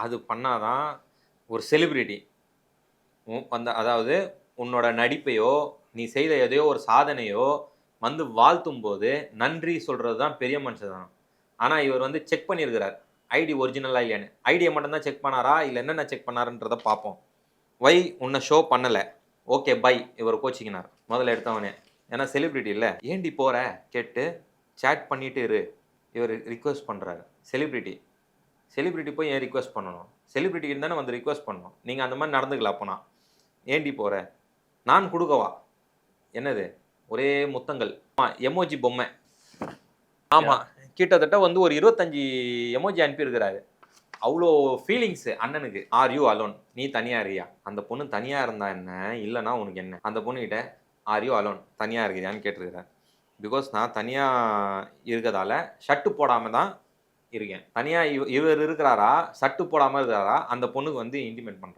அது பண்ணாதான் ஒரு செலிபிரிட்டி அதாவது உன்னோட நடிப்பையோ நீ செய்த எதையோ ஒரு சாதனையோ வந்து வாழ்த்தும் போது நன்றி சொல்றது தான் பெரிய மனுஷன். ஆனா இவர் வந்து செக் பண்ணியிருக்கிறார் ஐடி ஒரிஜினலா இல்லையான்னு. ஐடியை மட்டும் தான் செக் பண்ணாரா இல்லை என்னென்ன செக் பண்ணாருன்றத பார்ப்போம். வை உன்னை ஷோ பண்ணல, ஓகே பை, இவர் கோச்சிக்கினார் முதல்ல எடுத்தவனே. ஏன்னா செலிபிரிட்டி இல்லை, ஏண்டி போற கேட்டு சேட் பண்ணிட்டு இரு, இவர் ரிக்வெஸ்ட் பண்றாரு. செலிபிரிட்டி செலிபிரிட்டி போய் ஏன் ரிக்வெஸ்ட் பண்ணணும்? செலிபிரிட்டி தானே வந்து ரிக்வெஸ்ட் பண்ணணும். நீங்க அந்த மாதிரி நடந்துக்கல. அப்போனா ஏண்டி போற, நான் கொடுக்கவா, என்னது ஒரே முத்தங்கள், எமோஜி பொம்மை. ஆமா, கிட்டத்தட்ட வந்து ஒரு 25 எமோஜி அனுப்பியிருக்கிறாரு. அவ்வளோ ஃபீலிங்ஸ் அண்ணனுக்கு. ஆர் யூ அலோன், நீ தனியா இருக்கியா? அந்த பொண்ணு தனியா இருந்தா என்ன, இல்லைன்னா உனக்கு என்ன? அந்த பொண்ணுகிட்ட ஆர் யூ அலோன், தனியா இருக்கிறியான்னு கேட்டிருக்கிறார். பிகாஸ் நான் தனியா இருக்கிறதால ஷர்ட்டு போடாம தான் இருக்கேன். தனியா இவர் இருக்கிறாரா, ஷர்ட்டு போடாம இருக்கிறாரா, அந்த பொண்ணுக்கு வந்து இன்டிமேட் பண்றாரு.